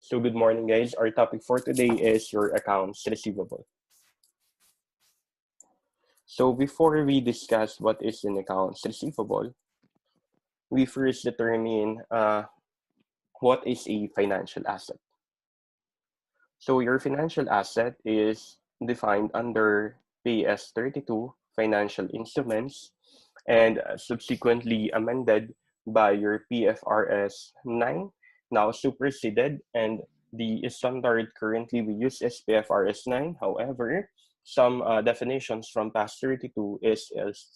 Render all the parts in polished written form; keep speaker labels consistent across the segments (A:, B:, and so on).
A: So good morning, guys. Our topic for today is your accounts receivable. So before we discuss what is an accounts receivable, we first determine what is a financial asset. So your financial asset is defined under PS 32 financial instruments and subsequently amended by your PFRS 9, now superseded, and the standard currently we use is PFRS 9. However, some definitions from PAS 32 is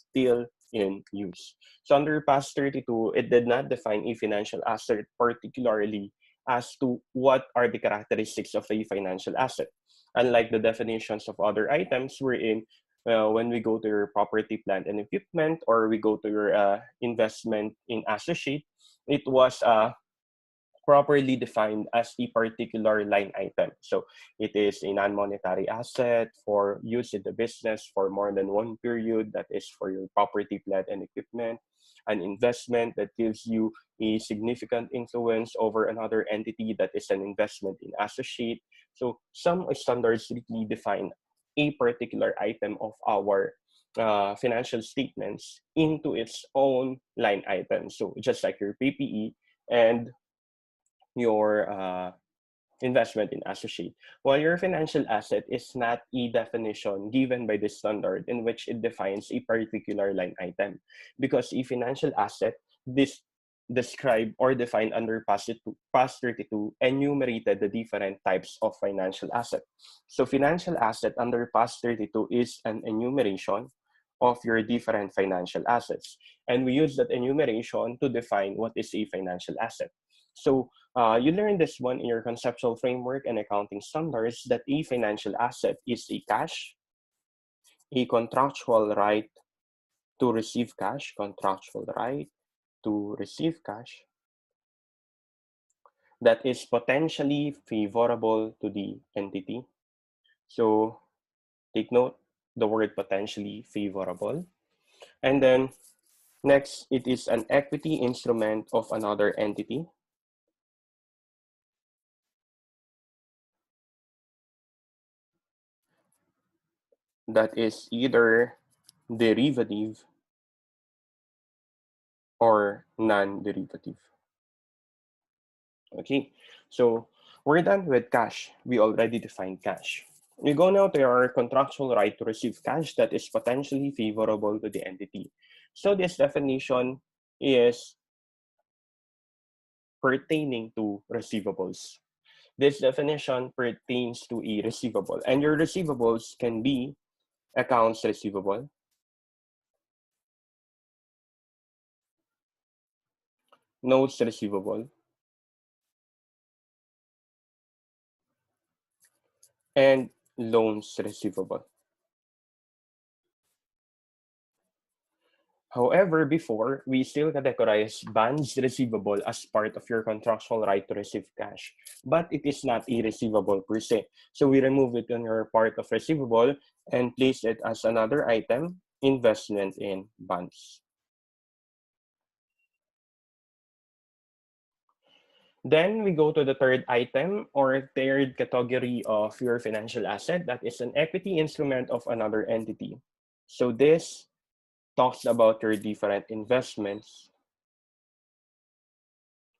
A: still in use. So under PAS 32, it did not define a financial asset particularly as to what are the characteristics of a financial asset. Unlike the definitions of other items, wherein when we go to your property, plant, and equipment, or we go to your investment in associate, it was properly defined as a particular line item. So it is a non-monetary asset for use in the business for more than one period. That is for your property, plant, and equipment. An investment that gives you a significant influence over another entity, that is an investment in associate. So some standards strictly define a particular item of our financial statements into its own line item. So just like your PPE and your investment in associate. While your financial asset is not a definition given by the standard in which it defines a particular line item, because a financial asset this described or defined under PAS 32 enumerated the different types of financial asset. So financial asset under PAS 32 is an enumeration of your different financial assets. And we use that enumeration to define what is a financial asset. So you learn this one in your conceptual framework and accounting standards that a financial asset is a cash, a contractual right to receive cash, contractual right to receive cash that is potentially favorable to the entity. So take note the word potentially favorable. And then next, it is an equity instrument of another entity. That is either derivative or non-derivative. Okay, so we're done with cash. We already defined cash. We go now to our contractual right to receive cash that is potentially favorable to the entity. So this definition is pertaining to receivables. This definition pertains to a receivable, and your receivables can be accounts receivable, notes receivable, and loans receivable. However, before, we still categorize bonds receivable as part of your contractual right to receive cash, but it is not a receivable per se. So we remove it on your part of receivable and place it as another item, investment in bonds. Then we go to the third item or third category of your financial asset. That is an equity instrument of another entity. So this talks about your different investments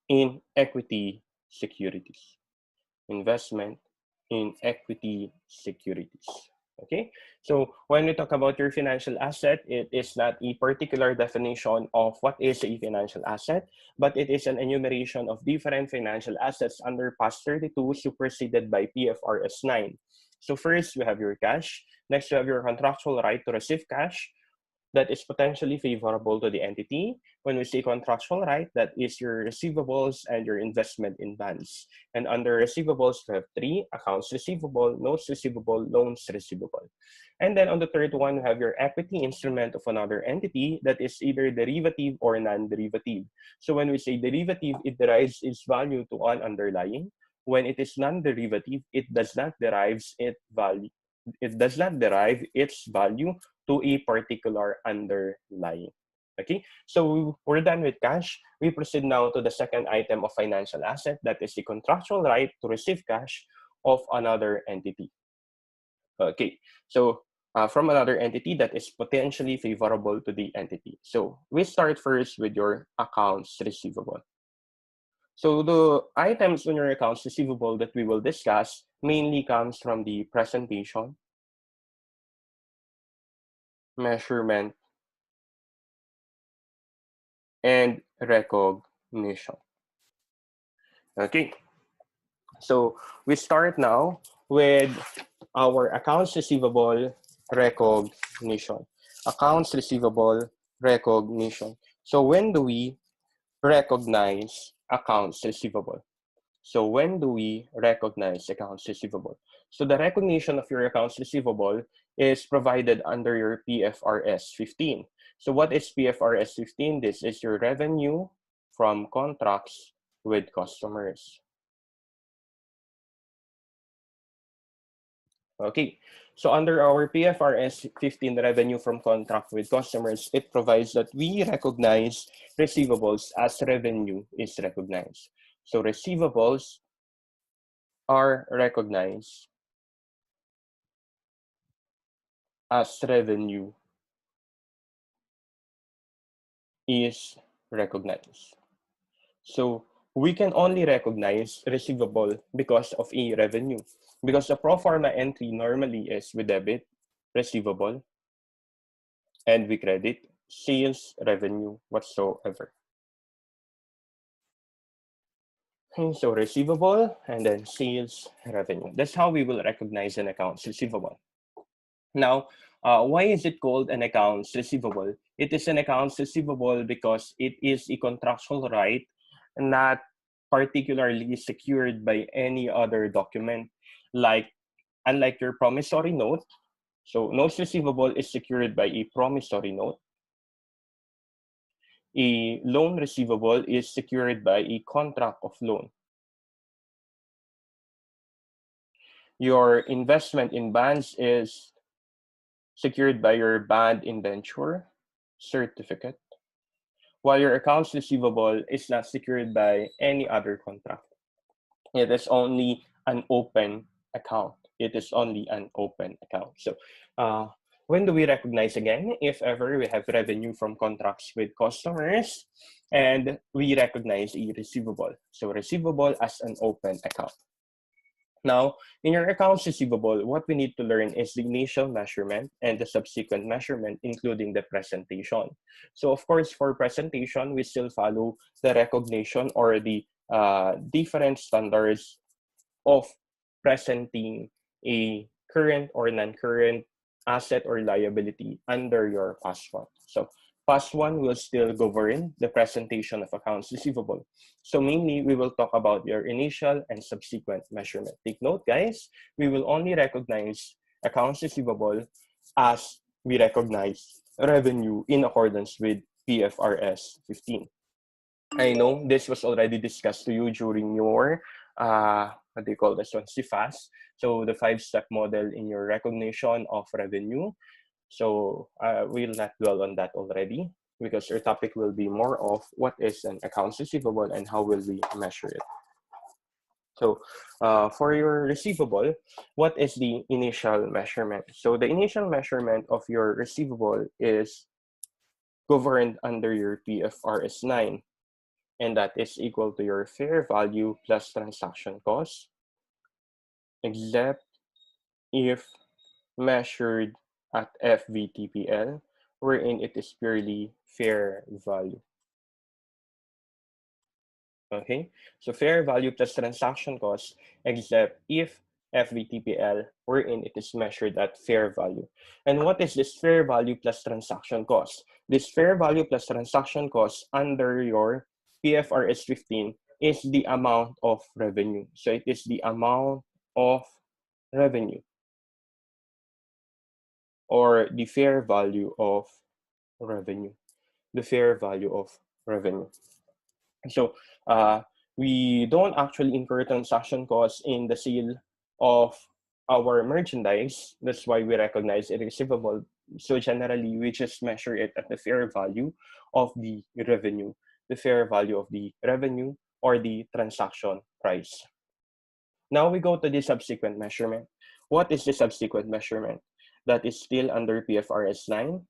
A: in equity securities. Investment in equity securities. Okay, so when we talk about your financial asset, it is not a particular definition of what is a financial asset, but it is an enumeration of different financial assets under PAS 32 superseded by PFRS 9. So first, we have your cash. Next, you have your contractual right to receive cash that is potentially favorable to the entity. When we say contractual right, that is your receivables and your investment in bonds. And under receivables, we have three: accounts receivable, notes receivable, loans receivable. And then on the third one, we have your equity instrument of another entity that is either derivative or non-derivative. So when we say derivative, it derives its value to an underlying. When it is non-derivative, it does not derive its value. It does not derive its value to a particular underlying. Okay, so we're done with cash. We proceed now to the second item of financial asset, that is the contractual right to receive cash of another entity. Okay, so from another entity that is potentially favorable to the entity. So we start first with your accounts receivable. So the items on your accounts receivable that we will discuss mainly comes from the presentation, measurement, and recognition. Okay, so we start now with our accounts receivable recognition. Accounts receivable recognition. So when do we recognize accounts receivable? So when do we recognize accounts receivable? So the recognition of your accounts receivable is provided under your PFRS 15. So what is PFRS 15? This is your revenue from contracts with customers. Okay, so under our PFRS 15 revenue from contract with customers, it provides that we recognize receivables as revenue is recognized. So receivables are recognized as revenue is recognized. So we can only recognize receivable because of a revenue. Because the pro forma entry normally is we debit receivable and we credit sales revenue whatsoever. Okay, so receivable and then sales revenue. That's how we will recognize an accounts receivable. Now, why is it called an accounts receivable? It is an accounts receivable because it is a contractual right not particularly secured by any other document. Unlike your promissory note, so notes receivable is secured by a promissory note. A loan receivable is secured by a contract of loan. Your investment in bonds is secured by your bond indenture certificate, while your accounts receivable is not secured by any other contract. It is only an open account. It is only an open account. So when do we recognize again? If ever we have revenue from contracts with customers and we recognize a receivable. So receivable as an open account. Now, in your accounts receivable, what we need to learn is the initial measurement and the subsequent measurement, including the presentation. So, of course, for presentation, we still follow the recognition or the different standards of presenting a current or non-current asset or liability under your past one. So, past one will still govern the presentation of accounts receivable. So mainly, we will talk about your initial and subsequent measurement. Take note, guys, we will only recognize accounts receivable as we recognize revenue in accordance with PFRS 15. I know this was already discussed to you during your, what do you call this one, CFAS. So the 5-step model in your recognition of revenue. So we'll not dwell on that already because our topic will be more of what is an accounts receivable and how will we measure it. So for your receivable, what is the initial measurement? So the initial measurement of your receivable is governed under your PFRS 9, and that is equal to your fair value plus transaction cost, except if measured at FVTPL, wherein it is purely fair value. Okay, so fair value plus transaction cost, except if FVTPL, wherein it is measured at fair value. And what is this fair value plus transaction cost? This fair value plus transaction cost under your PFRS 15 is the amount of revenue. So it is the amount of revenue or the fair value of revenue. The fair value of revenue. So we don't actually incur transaction costs in the sale of our merchandise. That's why we recognize a receivable So generally, we just measure it at the fair value of the revenue, the fair value of the revenue or the transaction price. Now we go to the subsequent measurement. What is the subsequent measurement? That is still under PFRS 9,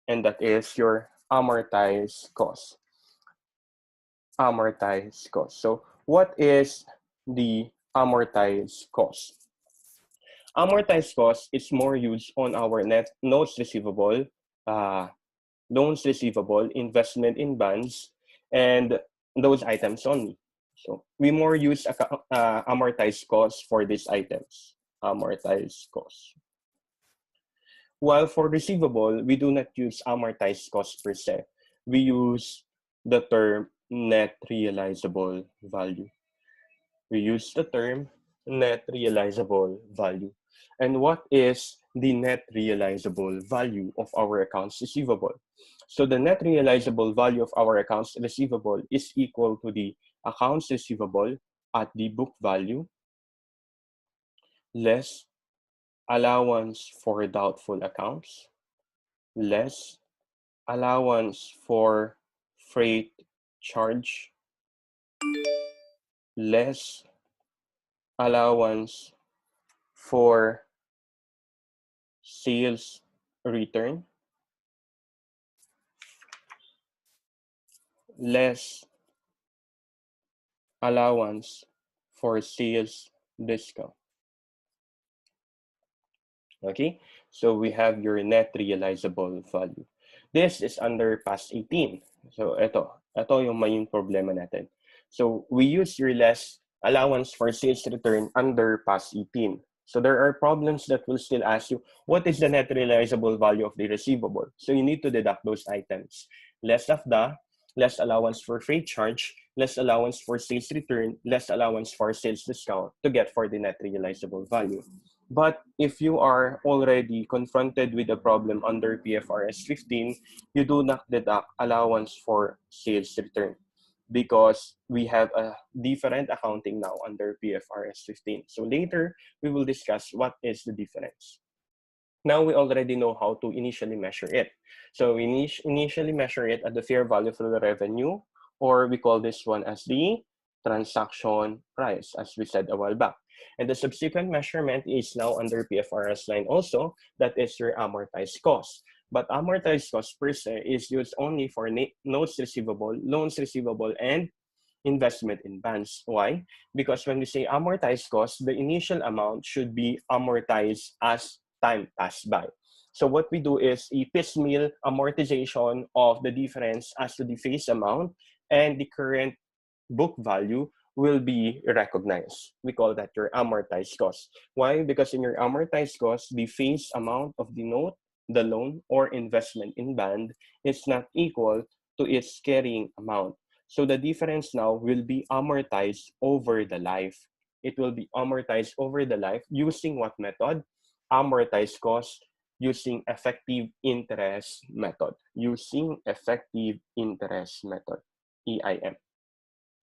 A: and that is your amortized cost. Amortized cost. So what is the amortized cost? Amortized cost is more used on our net notes receivable, uh, loans receivable, investment in bonds, and those items only. So we more use amortized cost for these items. Amortized cost. While for receivable, we do not use amortized cost per se. We use the term net realizable value. We use the term net realizable value. And what is the net realizable value of our accounts receivable? So the net realizable value of our accounts receivable is equal to the accounts receivable at the book value less allowance for doubtful accounts less allowance for freight charge less allowance for sales return less allowance for sales discount. Okay, so we have your net realizable value. This is under past 18. So ito yung main problema natin. So we use your less allowance for sales return under past 18. So there are problems that will still ask you, what is the net realizable value of the receivable? So you need to deduct those items. Less of the, less allowance for freight charge, less allowance for sales return, less allowance for sales discount to get for the net realizable value. But if you are already confronted with a problem under PFRS 15, you do not deduct allowance for sales return because we have a different accounting now under PFRS 15. So later, we will discuss what is the difference. Now we already know how to initially measure it. So we initially measure it at the fair value for the revenue, or we call this one as the transaction price, as we said a while back. And the subsequent measurement is now under PFRS line also, that is your amortized cost. But amortized cost per se is used only for notes receivable, loans receivable, and investment in bonds. Why? Because when we say amortized cost, the initial amount should be amortized as time passed by. So what we do is a piecemeal amortization of the difference as to the face amount, and the current book value will be recognized. We call that your amortized cost. Why? Because in your amortized cost, the face amount of the note, the loan, or investment in bond is not equal to its carrying amount. So the difference now will be amortized over the life. It will be amortized over the life using what method? Amortized cost using effective interest method. Using effective interest method, EIM.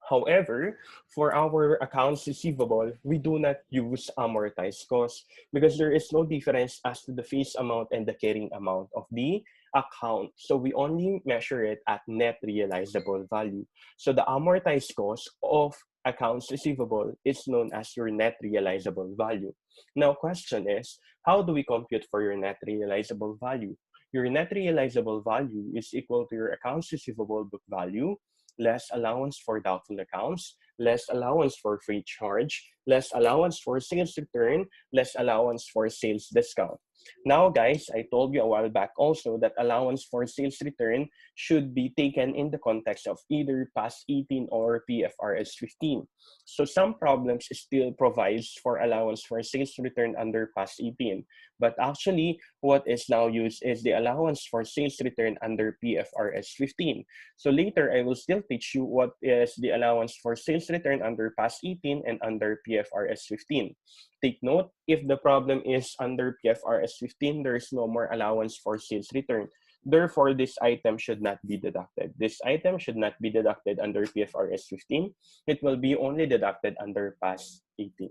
A: However, for our accounts receivable, we do not use amortized cost because there is no difference as to the face amount and the carrying amount of the account. So we only measure it at net realizable value. So the amortized cost of accounts receivable is known as your net realizable value. Now, question is, how do we compute for your net realizable value? Your net realizable value is equal to your accounts receivable book value less allowance for doubtful accounts, less allowance for free charge, less allowance for sales return, less allowance for sales discount. Now, guys, I told you a while back also that allowance for sales return should be taken in the context of either PAS 18 or PFRS 15. So some problems still provides for allowance for sales return under PAS 18. But actually, what is now used is the allowance for sales return under PFRS 15. So later, I will still teach you what is the allowance for sales return under PAS 18 and under PFRS 15. Take note, if the problem is under PFRS 15, there is no more allowance for sales return. Therefore, this item should not be deducted. This item should not be deducted under PFRS 15. It will be only deducted under PAS 18.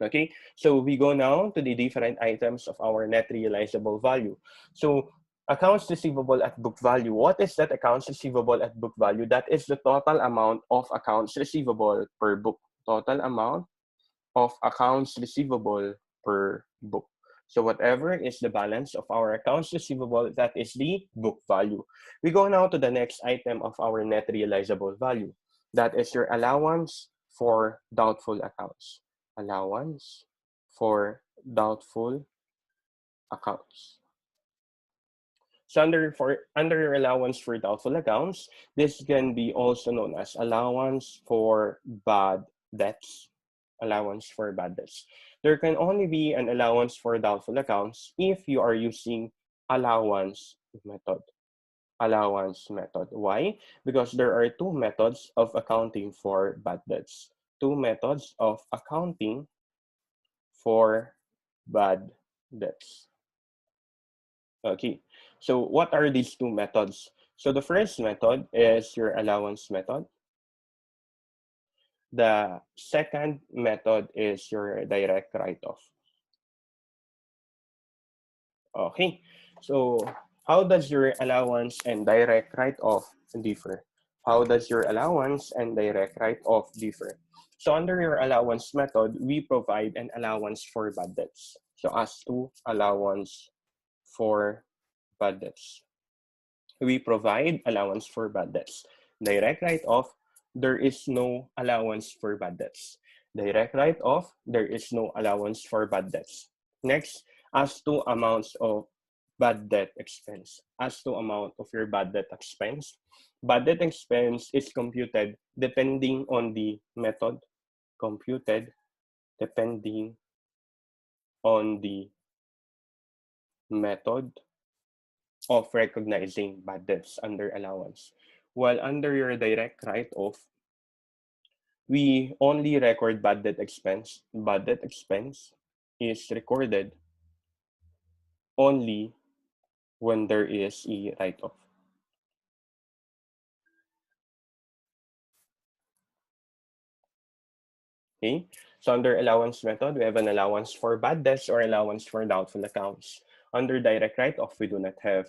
A: Okay, so we go now to the different items of our net realizable value. So accounts receivable at book value. What is that accounts receivable at book value? That is the total amount of accounts receivable per book. Total amount of accounts receivable per book. So whatever is the balance of our accounts receivable, that is the book value. We go now to the next item of our net realizable value. That is your allowance for doubtful accounts. Allowance for doubtful accounts. So under your allowance for doubtful accounts, this can be also known as allowance for bad debts. Allowance for bad debts. There can only be an allowance for doubtful accounts if you are using allowance method. Allowance method. Why? Because there are two methods of accounting for bad debts. Two methods of accounting for bad debts. Okay, so what are these two methods? So the first method is your allowance method. The second method is your direct write-off. Okay, so how does your allowance and direct write-off differ? How does your allowance and direct write-off differ? So under your allowance method, we provide an allowance for bad debts. So as to allowance for bad debts, we provide allowance for bad debts. Direct write-off, there is no allowance for bad debts. Direct write-off, there is no allowance for bad debts. Next, as to amounts of bad debt expense. As to amount of your bad debt expense, bad debt expense is computed depending on the method, computed depending on the method of recognizing bad debts under allowance. While under your direct write-off, we only record bad debt expense. Bad debt expense is recorded only when there is a write-off. Okay, so under allowance method, we have an allowance for bad debts or allowance for doubtful accounts. Under direct write-off, we do not have.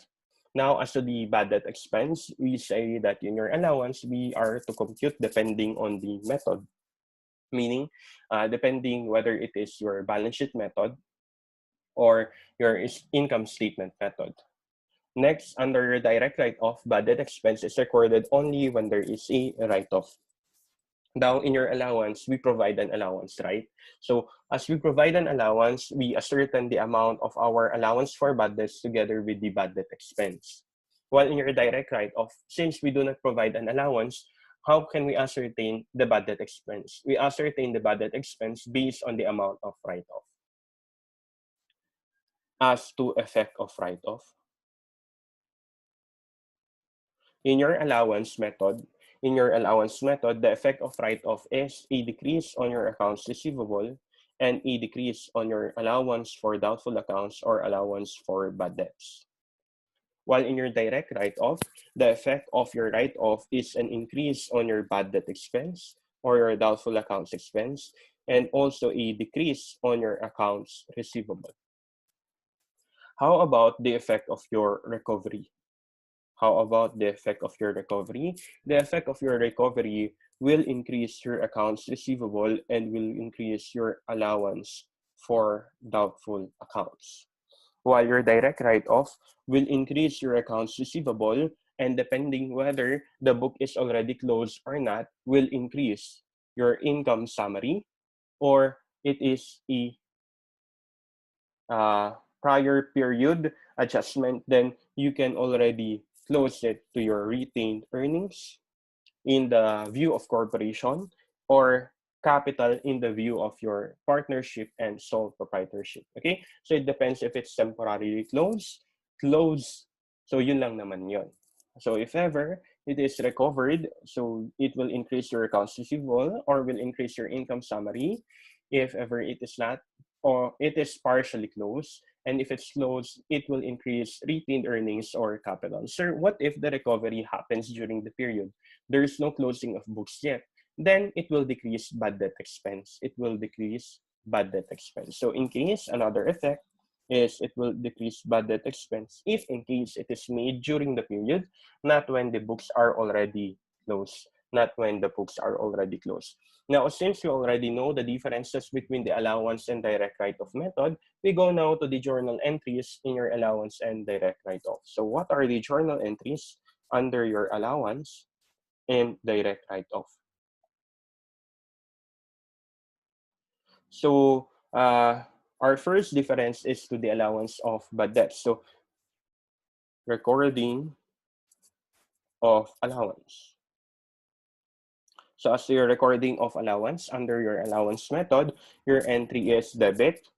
A: Now, as to the bad debt expense, we say that in your allowance, we are to compute depending on the method. Meaning, depending whether it is your balance sheet method or your income statement method. Next, under your direct write-off, bad debt expense is recorded only when there is a write-off. Now, in your allowance, we provide an allowance, right? So, as we provide an allowance, we ascertain the amount of our allowance for bad debts together with the bad debt expense. While in your direct write-off, since we do not provide an allowance, how can we ascertain the bad debt expense? We ascertain the bad debt expense based on the amount of write-off. As to effect of write-off, in your allowance method, the effect of write-off is a decrease on your accounts receivable and a decrease on your allowance for doubtful accounts or allowance for bad debts. While in your direct write-off, the effect of your write-off is an increase on your bad debt expense or your doubtful accounts expense, and also a decrease on your accounts receivable. How about the effect of your recovery? How about the effect of your recovery? The effect of your recovery will increase your accounts receivable and will increase your allowance for doubtful accounts. While your direct write-off will increase your accounts receivable, and depending whether the book is already closed or not, will increase your income summary, or it is a prior period adjustment, then you can already close it to your retained earnings in the view of corporation, or capital in the view of your partnership and sole proprietorship. Okay? So it depends if it's temporarily closed. So yun lang naman yun. So if ever it is recovered, so it will increase your accounts receivable or will increase your income summary. If ever it is not, or it is partially closed, and if it's closed, it will increase retained earnings or capital. Sir, what if the recovery happens during the period? There is no closing of books yet. Then it will decrease bad debt expense. It will decrease bad debt expense. So in case, another effect is it will decrease bad debt expense if in case it is made during the period, not when the books are already closed, not when the books are already closed. Now, since you already know the differences between the allowance and direct write-off method, we go now to the journal entries in your allowance and direct write-off. So what are the journal entries under your allowance and direct write-off? So our first difference is to the allowance of bad debt. So recording of allowance. So as your recording of allowance under your allowance method, your entry is debit,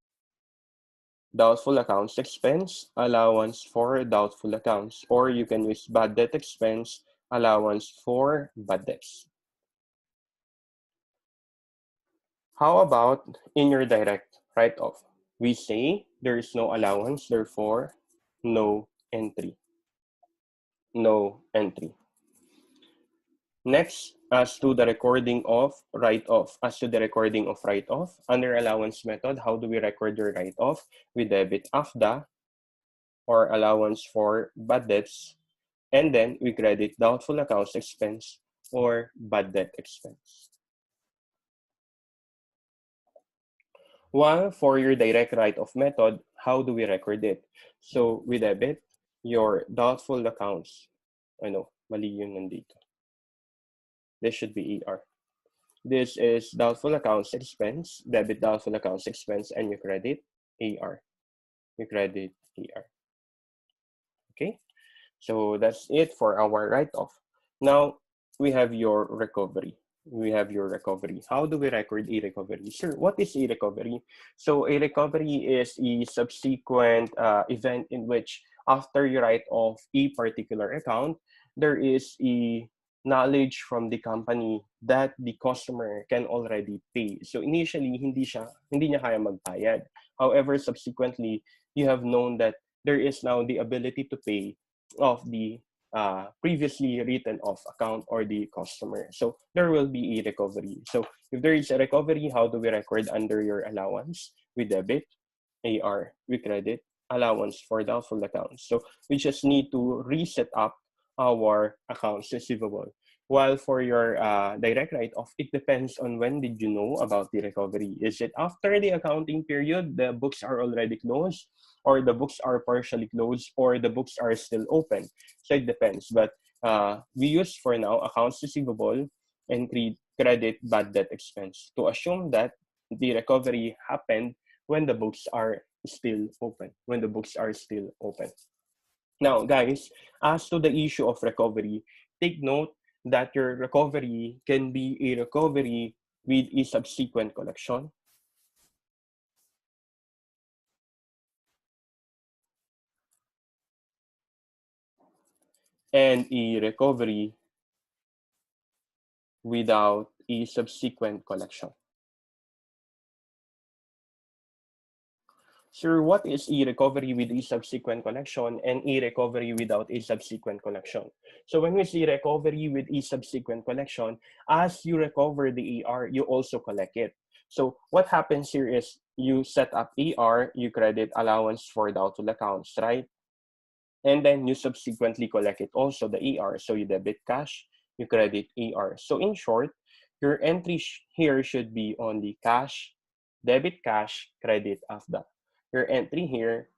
A: doubtful accounts expense, allowance for doubtful accounts, or you can use bad debt expense, allowance for bad debts. How about in your direct write-off? We say there is no allowance, therefore no entry. No entry. Next, as to the recording of write-off. As to the recording of write-off, under allowance method, how do we record your write-off? We debit AFDA, or allowance for bad debts, and then we credit doubtful accounts expense or bad debt expense. While for your direct write-off method, how do we record it? So we debit your doubtful accounts. Ano, mali yun nandito. This should be ER. This is doubtful accounts expense, debit doubtful accounts expense, and you credit AR. You credit AR. Okay? So that's it for our write-off. Now, we have your recovery. We have your recovery. How do we record a recovery? Sir, what is a recovery? So a recovery is a subsequent event in which after you write off a particular account, there is a knowledge from the company that the customer can already pay. So initially, hindi niya kaya magbayad. However, subsequently, you have known that there is now the ability to pay of the previously written off account or the customer. So there will be a recovery. So if there is a recovery, how do we record under your allowance? We debit, AR, we credit, allowance for doubtful accounts. So we just need to reset up our accounts receivable. While for your direct write-off, it depends on when did you know about the recovery. Is it after the accounting period, the books are already closed, or the books are partially closed, or the books are still open? So it depends. But we use for now accounts receivable and credit bad debt expense to assume that the recovery happened when the books are still open. When the books are still open. Now, guys, as to the issue of recovery, take note that your recovery can be a recovery with a subsequent collection, and a recovery without a subsequent collection. Sir, what is a recovery with a subsequent collection and a recovery without a subsequent collection? So when we say recovery with a subsequent collection, as you recover the AR, you also collect it. So what happens here is you set up AR, you credit allowance for doubtful accounts, right? And then you subsequently collect it also, the AR. So you debit cash, you credit AR. So in short, your entry here should be on the cash, debit cash, credit AFDA. Your entry here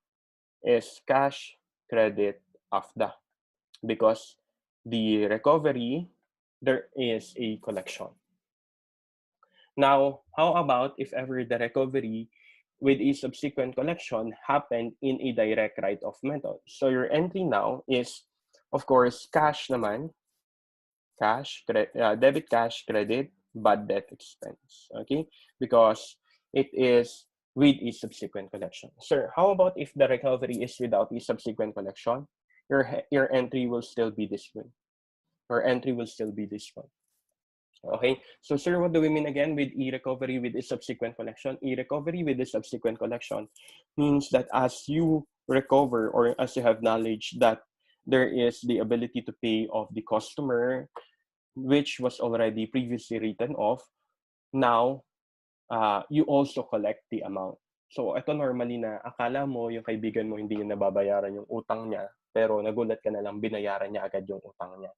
A: is cash, credit, AFDA, because the recovery, there is a collection. Now, how about if ever the recovery with a subsequent collection happened in a direct write-off method? So your entry now is, of course, cash naman, debit cash, credit, bad debt expense, okay? Because it is with a subsequent collection. Sir, how about if the recovery is without a subsequent collection? Your entry will still be this one. Your entry will still be this one. Okay, so sir, what do we mean again with e-recovery with a subsequent collection? E-recovery with a subsequent collection means that as you recover or as you have knowledge that there is the ability to pay of the customer, which was already previously written off, now you also collect the amount. So ito normally na akala mo yung kaibigan mo hindi niya nababayaran yung utang niya, pero nagulat ka na lang binayaran niya agad yung utang niya.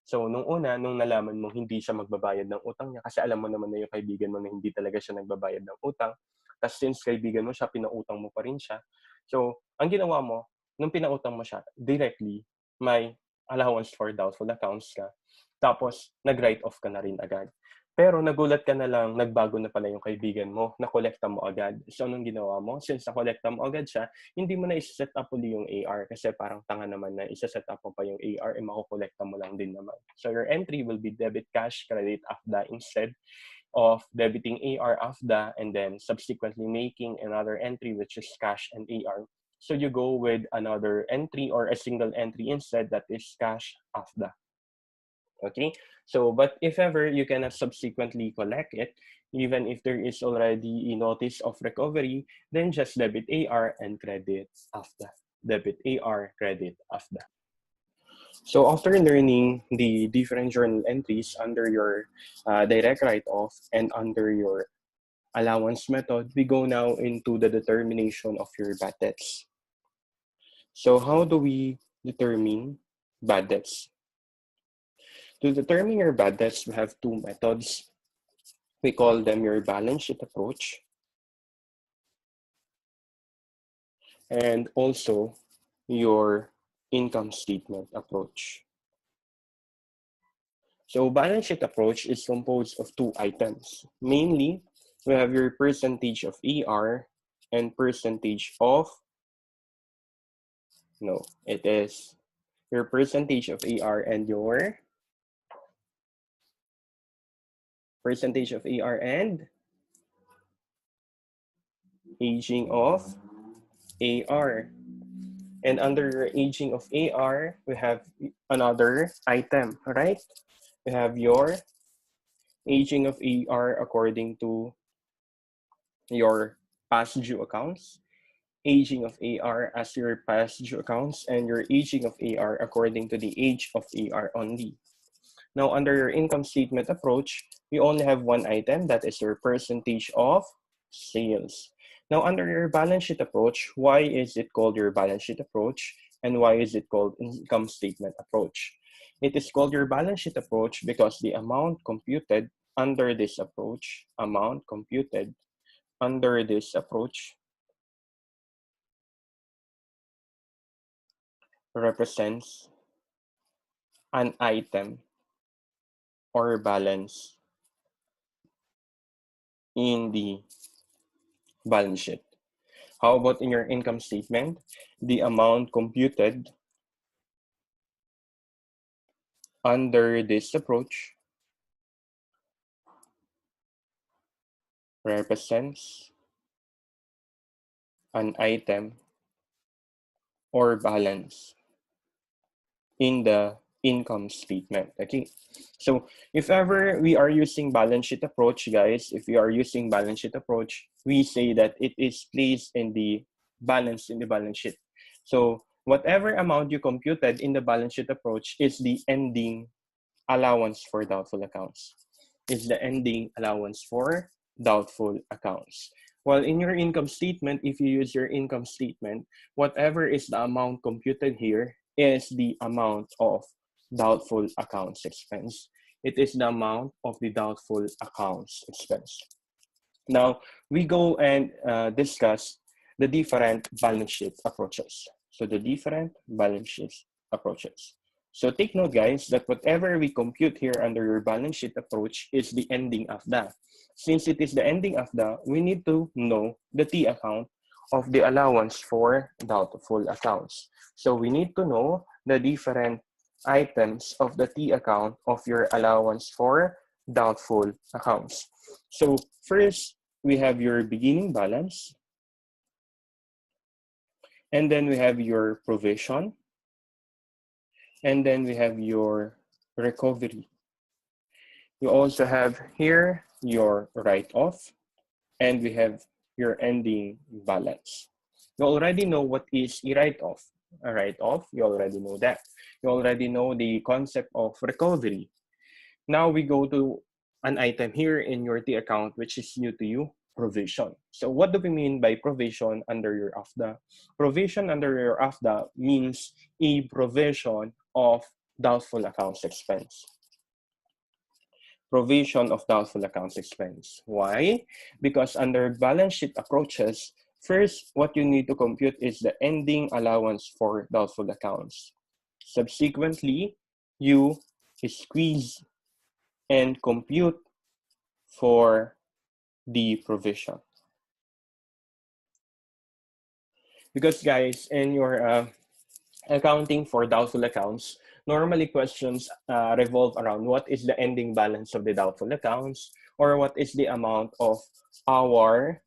A: So nung una, nung nalaman mo hindi siya magbabayad ng utang niya, kasi alam mo naman na yung kaibigan mo na hindi talaga siya nagbabayad ng utang, tapos since kaibigan mo siya, pinautang mo pa rin siya. So ang ginawa mo, nung pinautang mo siya, directly, may allowance for doubtful accounts ka. Tapos nag-write off ka na rin agad. Pero nagulat ka na lang, nagbago na pala yung kaibigan mo, nakolekta mo agad. So, anong ginawa mo? Since nakolekta mo agad siya, hindi mo na isa-set up uli yung AR kasi parang tanga naman na isa-set up mo pa yung AR, makukolekta mo lang din naman. So, your entry will be debit cash, credit AFDA instead of debiting AR AFDA and then subsequently making another entry which is cash and AR. So, you go with another entry or a single entry instead that is cash AFDA. Okay, so but if ever you cannot subsequently collect it, even if there is already a notice of recovery, then just debit AR and credit after. Debit AR, credit after. So after learning the different journal entries under your direct write-off and under your allowance method, we go now into the determination of your bad debts. So how do we determine bad debts? To determine your bad debts, we have two methods. We call them your balance sheet approach and also your income statement approach. So balance sheet approach is composed of two items. Mainly, we have your percentage of AR and percentage of, no, it is your percentage of AR and your percentage of AR and aging of AR. And under your aging of AR, we have another item, right? We have your aging of AR according to your past due accounts, aging of AR as your past due accounts, and your aging of AR according to the age of AR only. Now, under your income statement approach, you only have one item, that is your percentage of sales. Now, under your balance sheet approach, why is it called your balance sheet approach? And why is it called income statement approach? It is called your balance sheet approach because the amount computed under this approach, represents an item or balance in the balance sheet. How about in your income statement? The amount computed under this approach represents an item or balance in the income statement. Okay, so if ever we are using balance sheet approach, guys, if we are using balance sheet approach, we say that it is placed in the balance sheet. So whatever amount you computed in the balance sheet approach is the ending allowance for doubtful accounts. Is the ending allowance for doubtful accounts. While in your income statement, if you use your income statement, whatever is the amount computed here is the amount of doubtful accounts expense. It is the amount of the doubtful accounts expense. Now, we go and discuss the different balance sheet approaches. So the different balance sheet approaches. So take note, guys, that whatever we compute here under your balance sheet approach is the ending of that. Since it is the ending of the, we need to know the T account of the allowance for doubtful accounts. So we need to know the different items of the T account of your allowance for doubtful accounts. So first, we have your beginning balance, and then we have your provision, and then we have your recovery. You also have here your write-off, and we have your ending balance. You already know what is a write-off. A write-off, you already know that. You already know the concept of recovery. Now we go to an item here in your T account, which is new to you. provision. So what do we mean by provision under your AFDA? Provision under your AFDA means a provision of doubtful accounts expense. Provision of doubtful accounts expense. Why? Because under balance sheet approaches, first, what you need to compute is the ending allowance for doubtful accounts. Subsequently, you squeeze and compute for the provision. Because guys, in your accounting for doubtful accounts, normally questions revolve around what is the ending balance of the doubtful accounts or what is the amount of our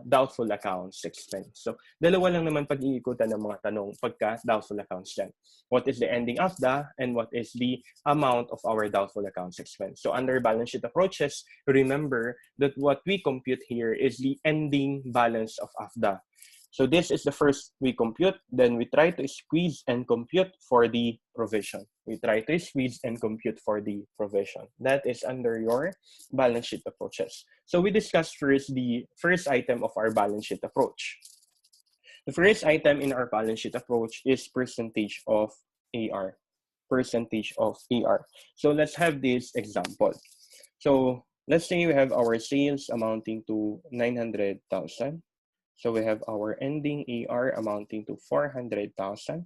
A: doubtful accounts expense. So, dalawa lang naman pag-iikutan ng mga tanong pagka doubtful accounts dyan. What is the ending AFDA and what is the amount of our doubtful accounts expense? So, under balance sheet approaches, remember that what we compute here is the ending balance of AFDA. So this is the first we compute, then we try to squeeze and compute for the provision. We try to squeeze and compute for the provision. That is under your balance sheet approaches. So we discussed first the first item of our balance sheet approach. The first item in our balance sheet approach is percentage of AR. Percentage of AR. So let's have this example. So let's say we have our sales amounting to 900,000. So we have our ending AR amounting to 400,000.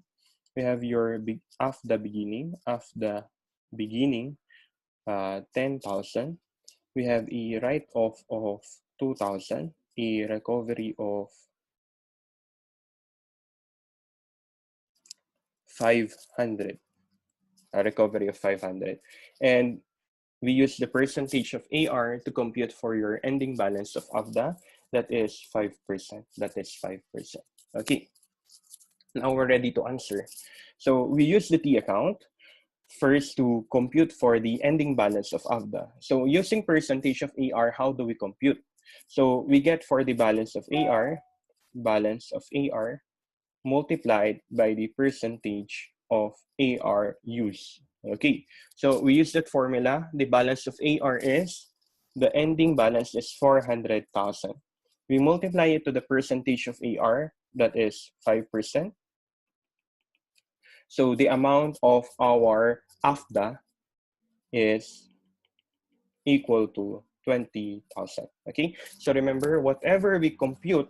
A: We have your of the beginning, 10,000. We have a write-off of 2,000, a recovery of 500, a recovery of 500. And we use the percentage of AR to compute for your ending balance of AFDA. That is 5%. That is 5%. Okay. Now we're ready to answer. So we use the T account first to compute for the ending balance of AFDA. So using percentage of AR, how do we compute? So we get for the balance of AR multiplied by the percentage of AR use. Okay, so we use that formula. The balance of AR is, the ending balance is 400,000. We multiply it to the percentage of AR, that is 5%. So the amount of our AFDA is equal to 20,000. Okay, so remember, whatever we compute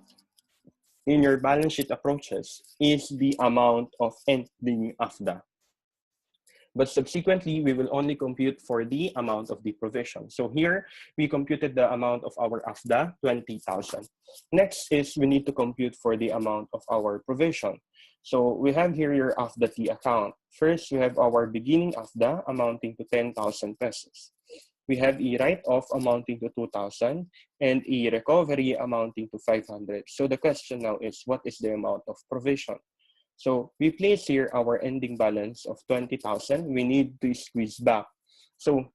A: in your balance sheet approaches is the amount of ending AFDA. But subsequently, we will only compute for the amount of the provision. So here, we computed the amount of our AFDA, 20,000. Next is we need to compute for the amount of our provision. So we have here your AFDA T account. First, we have our beginning AFDA amounting to 10,000 pesos. We have a write-off amounting to 2,000 and a recovery amounting to 500. So the question now is, what is the amount of provision? So we place here our ending balance of 20,000. We need to squeeze back. So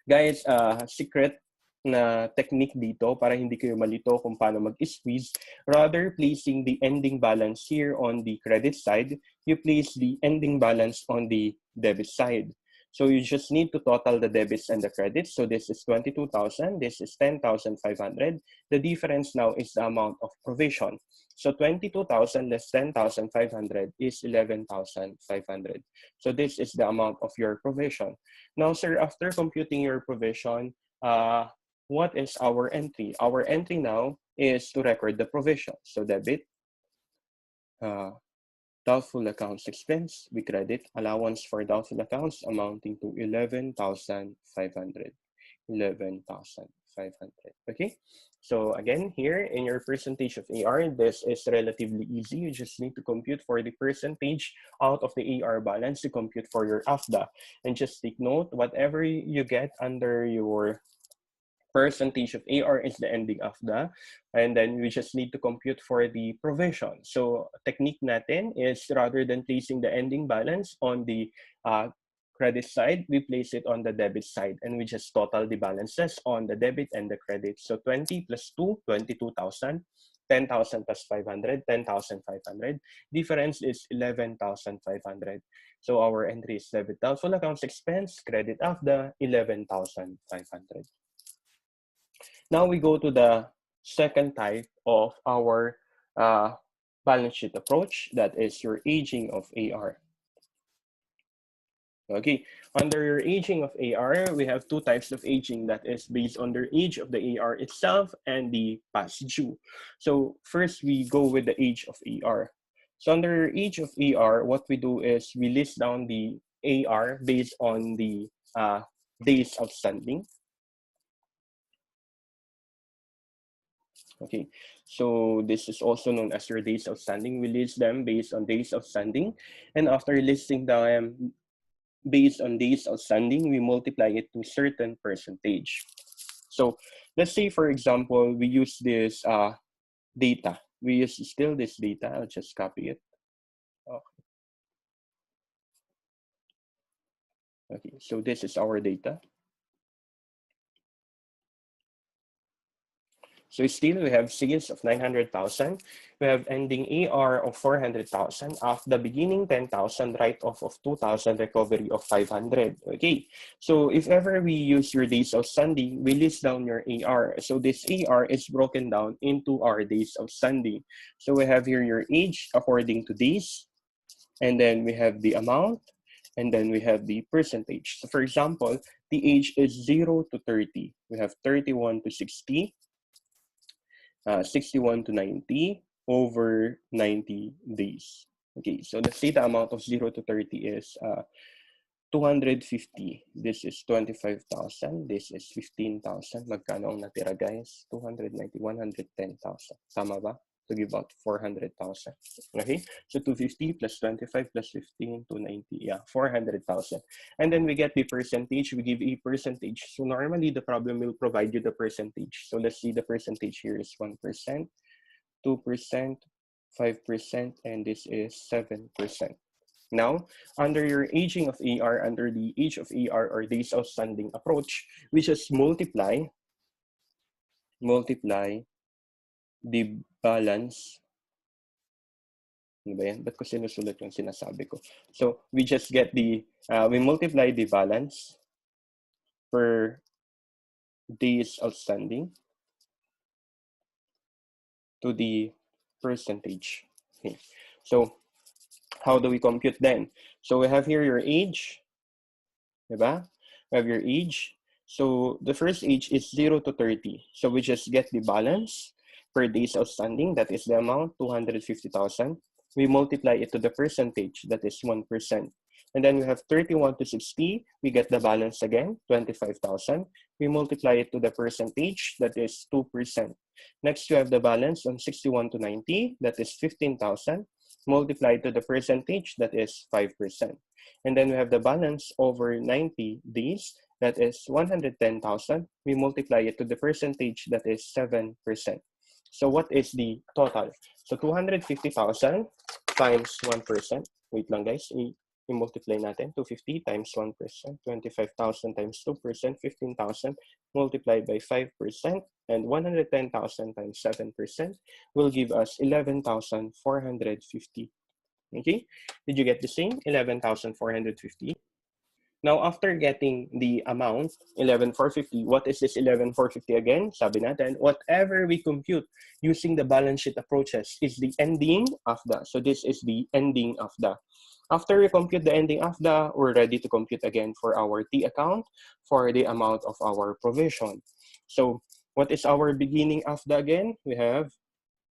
A: guys, secret na technique dito para hindi kayo malito kung paano mag-squeeze. Rather placing the ending balance here on the credit side, you place the ending balance on the debit side. So you just need to total the debits and the credits. So this is 22,000, this is 10,500. The difference now is the amount of provision. So 22,000 less 10,500 is 11,500. So this is the amount of your provision. Now, sir, after computing your provision, what is our entry? Our entry now is to record the provision. So debit, doubtful accounts expense, we credit allowance for doubtful accounts amounting to 11,500. 11,500. Okay, so again, here in your percentage of AR, this is relatively easy. You just need to compute for the percentage out of the AR balance to compute for your AFDA. And just take note, whatever you get under your percentage of AR is the ending AFDA, and then we just need to compute for the provision. So technique natin is, rather than placing the ending balance on the credit side, we place it on the debit side, and we just total the balances on the debit and the credit. So 20 plus 2, 22,000, 10,000 plus 500, 10,500. Difference is 11,500. So our entry is debit doubtful accounts expense, credit AFDA, 11,500. Now we go to the second type of our balance sheet approach, that is your aging of AR. Okay, under your aging of AR, we have two types of aging, that is based on the age of the AR itself and the past due. So first we go with the age of AR. So under age of AR, what we do is we list down the AR based on the days outstanding. Okay, so this is also known as your days outstanding. We list them based on days outstanding, and after listing them based on days outstanding, we multiply it to certain percentage. So let's say, for example, we use this data. We use still this data. I'll just copy it. Okay, so this is our data. So still we have sales of 900,000. We have ending AR of 400,000. Of the beginning 10,000, write-off of 2,000, recovery of 500. Okay. So if ever we use your days outstanding, we list down your AR. So this AR is broken down into our days outstanding. So we have here your age according to days, and then we have the amount, and then we have the percentage. So for example, the age is 0 to 30. We have 31 to 60. 61 to 90 over 90 days. Okay, so let's say the amount of 0 to 30 is 250. This is 25,000. This is 15,000. Magkano ang natira, guys? 290, 110,000. Tama ba? To give out 400,000. Okay, so 250 plus 25 plus 15, 290. Yeah, 400,000. And then we get the percentage. We give a percentage. So normally the problem will provide you the percentage. So let's see, the percentage here is 1%, 2%, 5%, and this is 7%. Now, under your aging of AR, under the age of AR or days outstanding approach, we just multiply the balance. Ano ba yan? Ba't ko sinusulat yung sinasabi ko? So, we just get the, we multiply the balance per days outstanding to the percentage. Okay. So, how do we compute then? So, we have here your age, diba? We have your age. So, the first age is 0 to 30. So, we just get the balance per days outstanding. That is the amount, 250,000. We multiply it to the percentage, that is 1%. And then we have 31 to 60. We get the balance again, 25,000. We multiply it to the percentage, that is 2%. Next, you have the balance on 61 to 90. That is 15,000. Multiplied to the percentage, that is 5%. And then we have the balance over 90 days, that is 110,000. We multiply it to the percentage, that is 7%. So what is the total? So 250,000 times 1%. Wait lang, guys. I-multiply natin. 250 times 1%. 25,000 times 2%. 15,000 multiplied by 5%. And 110,000 times 7% will give us 11,450. Okay? Did you get the same? 11,450. Now, after getting the amount, 11,450, what is this 11,450 again? Sabi natin, whatever we compute using the balance sheet approaches is the ending of the. So this is the ending of the. After we compute the ending of the, we're ready to compute again for our T account for the amount of our provision. So what is our beginning of the again? We have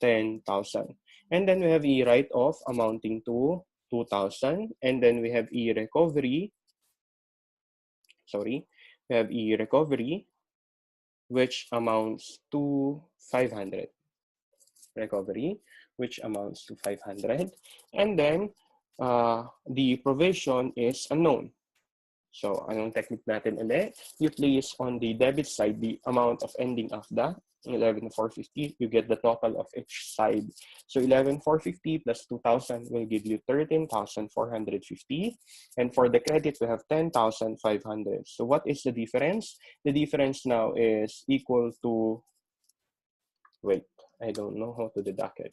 A: 10,000. And then we have a write-off amounting to 2,000. And then we have a recovery. We have a recovery which amounts to 500. Recovery which amounts to 500. And then the provision is unknown. So, anong technique natin ulit? You place on the debit side the amount of ending of the 11,450. You get the total of each side. So, 11,450 plus 2,000 will give you 13,450. And for the credit, we have 10,500. So, what is the difference? The difference now is equal to, wait, I don't know how to deduct it.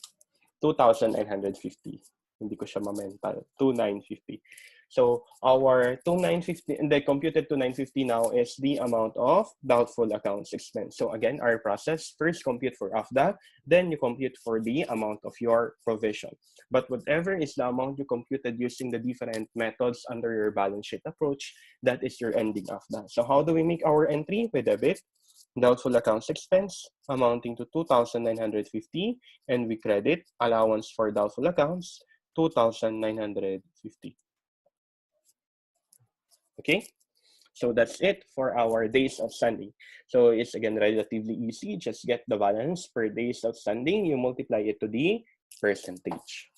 A: 2,950. Hindi ko siya ma-mental. 2,950. So our 2950, and the computed 2950 now is the amount of doubtful accounts expense. So again, our process, first compute for AFDA, then you compute for the amount of your provision. But whatever is the amount you computed using the different methods under your balance sheet approach, that is your ending AFDA. So how do we make our entry? We debit doubtful accounts expense amounting to 2,950, and we credit allowance for doubtful accounts 2,950. Okay, so that's it for our days outstanding. So it's again relatively easy. Just get the balance per days outstanding. You multiply it to the percentage.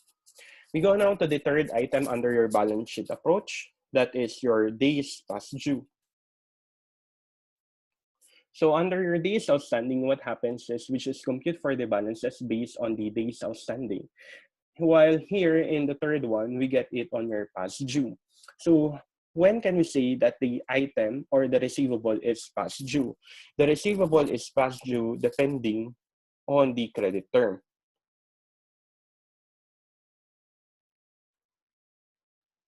A: We go now to the third item under your balance sheet approach. That is your days past due. So under your days outstanding, what happens is we just compute for the balances based on the days outstanding. While here in the third one, we get it on your past due. So when can we say that the item or the receivable is past due? The receivable is past due depending on the credit term.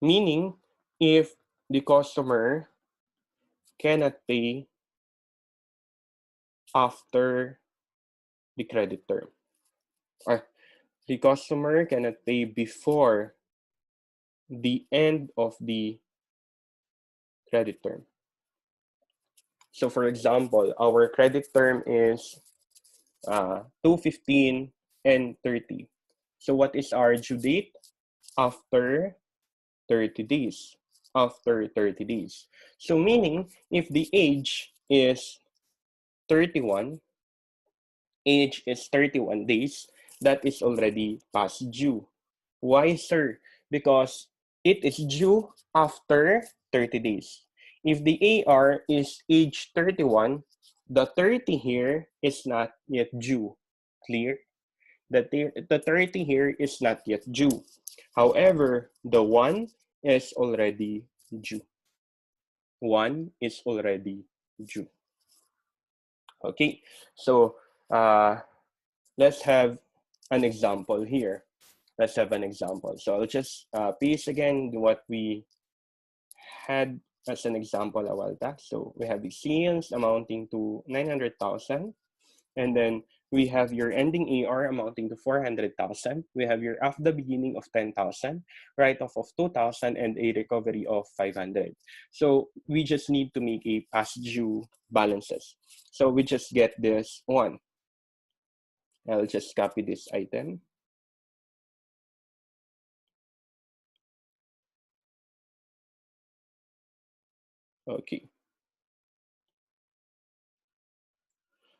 A: Meaning, if the customer cannot pay after the credit term, or the customer cannot pay before the end of the credit term. So for example, our credit term is 215 and 30. So what is our due date? After 30 days. After 30 days. So meaning, if the age is 31, age is 31 days, that is already past due. Why, sir? Because it is due after 30 days. If the AR is age 31, the 30 here is not yet due. Clear? The 30 here is not yet due. However, the 1 is already due. 1 is already due. Okay, so let's have an example here. Let's have an example. So I'll just paste again what we had as an example a while back. So we have the sales amounting to 900,000. And then we have your ending AR amounting to 400,000. We have your after the beginning of 10,000, write-off of 2,000, and a recovery of 500. So we just need to make a past due balances. So we just get this one. I'll just copy this item. Okay.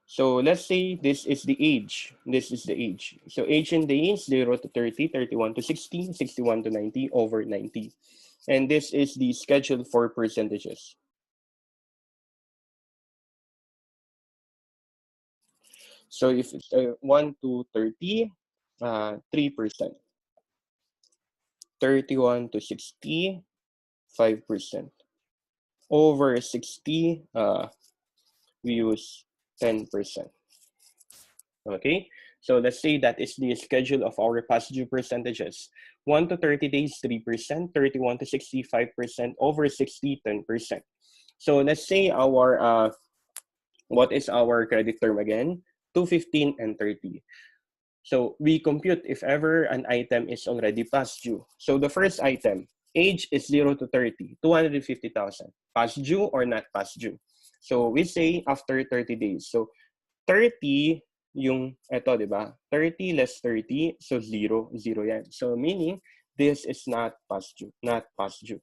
A: So let's say this is the age. This is the age. So age in days, 0 to 30, 31 to 60, 61 to 90, over 90. And this is the schedule for percentages. So if it's 1 to 30, 3%. 31 to 60, 5%. Over 60, we use 10%. Okay, so let's say that is the schedule of our past due percentages. 1 to 30 days, 3%, 31 to 60, 5%, over 60, 10%. So let's say our, what is our credit term again? 215 and 30. So we compute if ever an item is already past due. So the first item, age is 0 to 30, 250,000. Past due or not past due? So we say after 30 days. So 30 yung eto, di ba? 30 less 30, so 0, 0 yan. So meaning, this is not past due, not past due.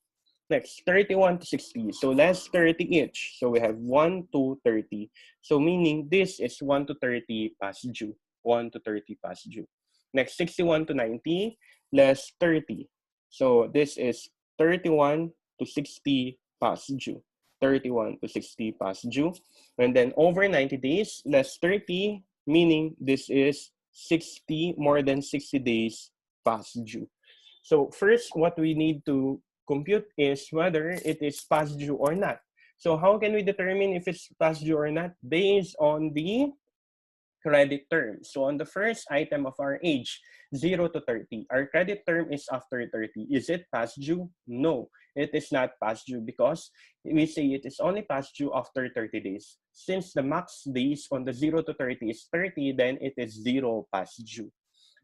A: Next, 31 to 60. So less 30 each. So we have 1 to 30. So meaning this is 1 to 30 past due. 1 to 30 past due. Next, 61 to 90, less 30. So this is 31 to 60 past due. 31 to 60 past due. And then over 90 days, less 30, meaning this is 60, more than 60 days past due. So first, what we need to compute is whether it is past due or not. So how can we determine if it's past due or not? Based on the credit term. So on the first item of our age, 0 to 30, our credit term is after 30. Is it past due? No. it is not past due because we say it is only past due after 30 days. Since the max days on the 0 to 30 is 30, then it is 0 past due.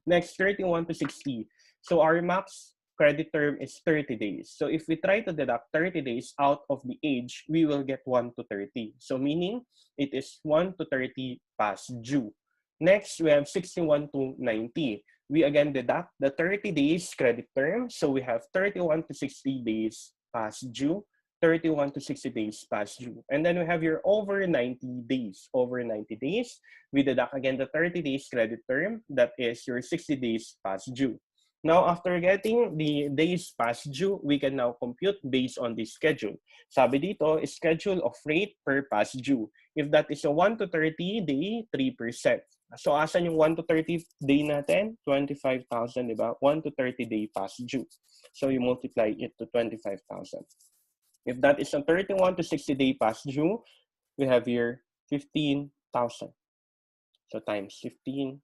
A: Next, 31 to 60. So our max credit term is 30 days. So if we try to deduct 30 days out of the age, we will get 1 to 30. So meaning it is 1 to 30 past due. Next, we have 61 to 90. We again deduct the 30 days credit term. So we have 31 to 60 days past due, 31 to 60 days past due. And then we have your over 90 days. Over 90 days, we deduct again the 30 days credit term. That is your 60 days past due. Now, after getting the days past due, we can now compute based on the schedule. Sabi dito, schedule of rate per past due. If that is a 1 to 30 day, 3%. So, asan yung 1 to 30 day natin? 25,000, di ba? 1 to 30 day past due. So, you multiply it to 25,000. If that is a 31 to 60 day past due, we have here 15,000. So times 15,000.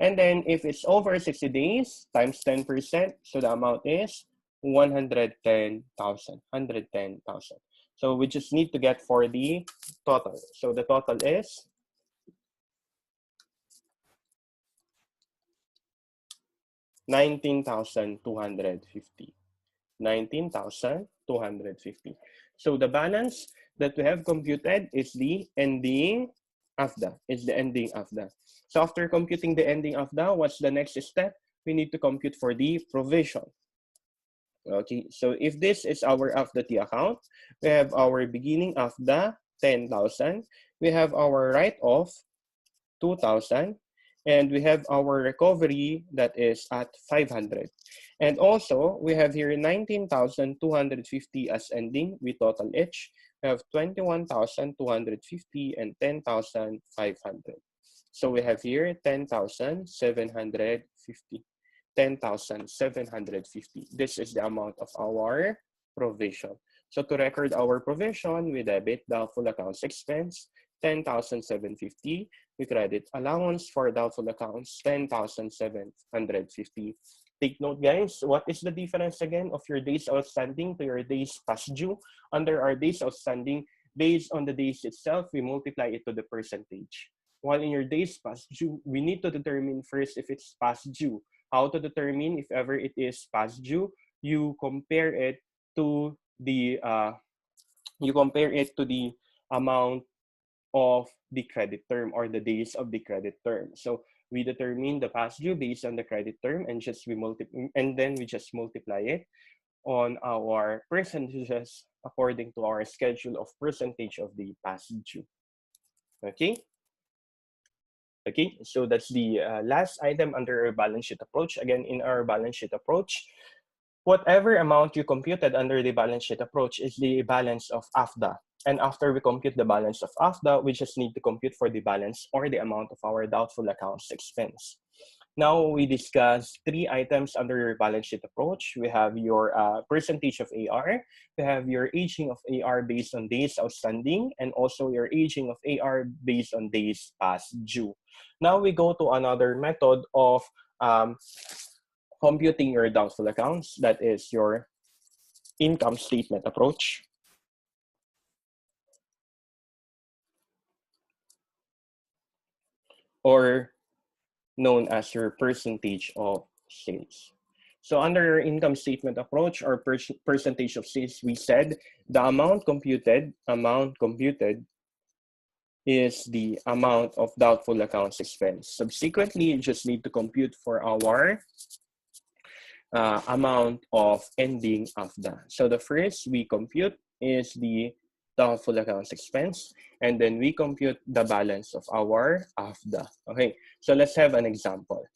A: And then if it's over 60 days, times 10%, so the amount is 110,000. 110,000. So we just need to get for the total. So the total is 19,250. 19,250. So the balance that we have computed is the ending AFDA. Is the ending AFDA. So after computing the ending AFDA, what's the next step? We need to compute for the provision. Okay, so if this is our AFDA T account, we have our beginning AFDA 10,000. We have our write-off 2,000. And we have our recovery that is at 500. And also, we have here 19,250 as ending. We total each. We have 21,250 and 10,500. So we have here 10,750. 10,750. This is the amount of our provision. So to record our provision, we debit doubtful accounts expense, 10,750. We credit allowance for doubtful accounts, 10,750. Take note, guys, what is the difference again of your days outstanding to your days past due? Under our days outstanding, based on the days itself, we multiply it to the percentage. While in your days past due, we need to determine first if it's past due. How to determine if ever it is past due? You compare it to the amount of the credit term or the days of the credit term. So we determine the past due based on the credit term and then we just multiply it on our percentages according to our schedule of percentage of the past due. Okay. Okay, so that's the last item under our balance sheet approach. Again, in our balance sheet approach, whatever amount you computed under the balance sheet approach is the balance of AFDA. And after we compute the balance of AFDA, we just need to compute for the balance or the amount of our doubtful accounts expense. Now we discuss three items under your balance sheet approach. We have your percentage of AR, we have your aging of AR based on days outstanding, and also your aging of AR based on days past due. Now we go to another method of computing your doubtful accounts, that is your income statement approach. Or known as your percentage of sales. So under your income statement approach or percentage of sales, we said the amount computed is the amount of doubtful accounts expense. Subsequently, you just need to compute for our amount of ending AFDA. So the first we compute is the doubtful accounts expense, and then we compute the balance of our AFDA. Okay, so let's have an example.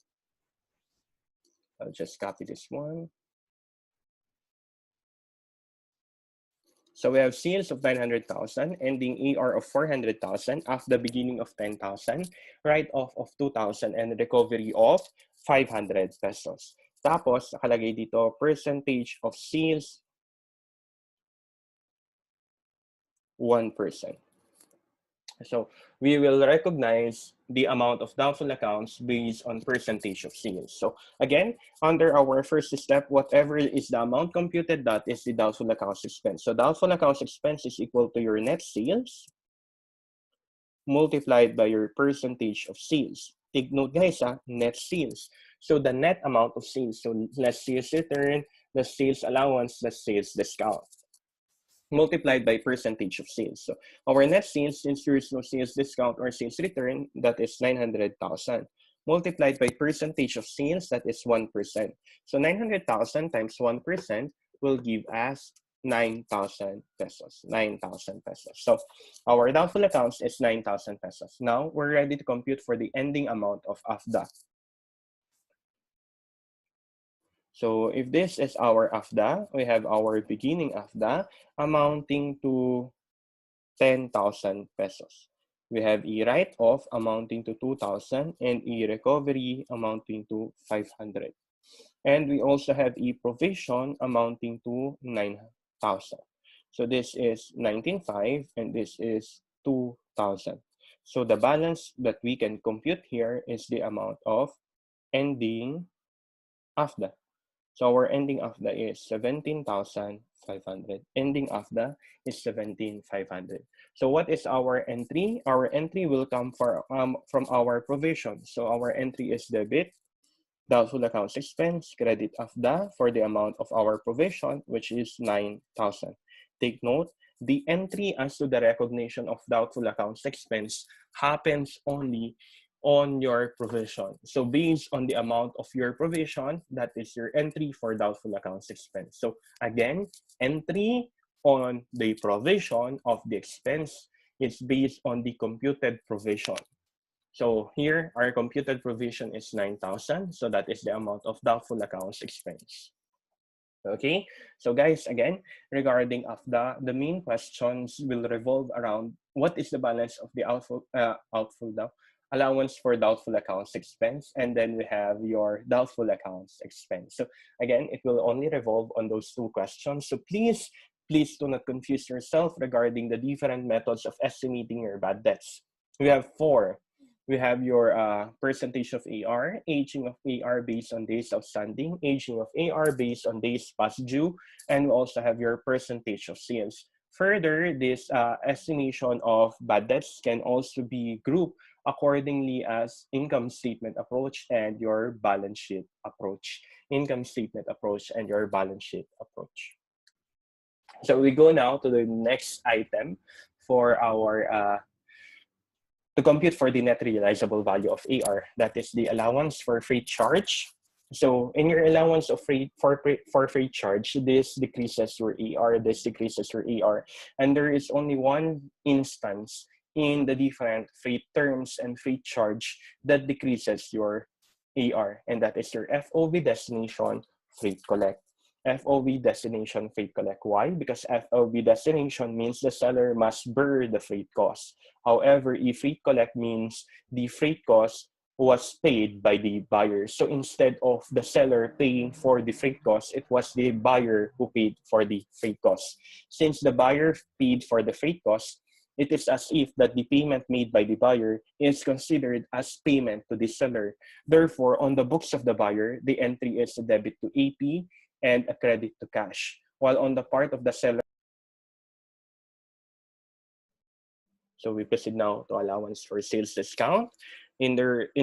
A: I'll just copy this one. So we have sales of 900,000, ending AR of 400,000, after the beginning of 10,000, write-off of 2,000, and recovery of 500 pesos. Tapos, nakalagay dito, percentage of sales, 1%. So we will recognize the amount of doubtful accounts based on percentage of sales. So again, under our first step, whatever is the amount computed, that is the doubtful accounts expense. So doubtful accounts expense is equal to your net sales multiplied by your percentage of sales. Take note guys, net sales. So the net amount of sales. So less sales return, less sales allowance, less sales discount, multiplied by percentage of sales. So our net sales, since there is no sales discount or sales return, that is 900,000. Multiplied by percentage of sales, that is 1%. So 900,000 times 1% will give us 9,000 pesos. 9,000 pesos. So our doubtful accounts is 9,000 pesos. Now we're ready to compute for the ending amount of AFDA. So if this is our AFDA, we have our beginning AFDA amounting to 10,000 pesos. We have a write-off amounting to 2,000 and a recovery amounting to 500. And we also have a provision amounting to 9,000. So this is 19,500 and this is 2,000. So the balance that we can compute here is the amount of ending AFDA. So our ending AFDA is 17,500. Ending AFDA is 17,500. So what is our entry? Our entry will come from our provision. So our entry is debit, doubtful accounts expense, credit AFDA for the amount of our provision, which is 9,000. Take note, the entry as to the recognition of doubtful accounts expense happens only on your provision. So based on the amount of your provision, that is your entry for doubtful accounts expense. So again, entry on the provision of the expense is based on the computed provision. So here, our computed provision is 9,000. So that is the amount of doubtful accounts expense. Okay, so guys, again, regarding AFDA, the main questions will revolve around what is the balance of the allowance for doubtful accounts expense, and then we have your doubtful accounts expense. So again, it will only revolve on those two questions. So please do not confuse yourself regarding the different methods of estimating your bad debts. We have four. We have your percentage of AR, aging of AR based on days outstanding, aging of AR based on days past due, and we also have your percentage of sales. Further, this estimation of bad debts can also be grouped accordingly as income statement approach and your balance sheet approach. Income statement approach and your balance sheet approach. So we go now to the next item for our to compute for the net realizable value of AR, that is the allowance for freight charge. So in your allowance of freight for freight charge, this decreases your AR, this decreases your AR, and there is only one instance in the different freight terms and freight charge that decreases your AR, and that is your FOB destination freight collect. FOB destination freight collect. Why? Because FOB destination means the seller must bear the freight cost. However, if freight collect means the freight cost was paid by the buyer. So instead of the seller paying for the freight cost, it was the buyer who paid for the freight cost. Since the buyer paid for the freight cost, it is as if that the payment made by the buyer is considered as payment to the seller. Therefore, on the books of the buyer, the entry is a debit to AP and a credit to cash. While on the part of the seller, so we proceed now to allowance for sales discount. In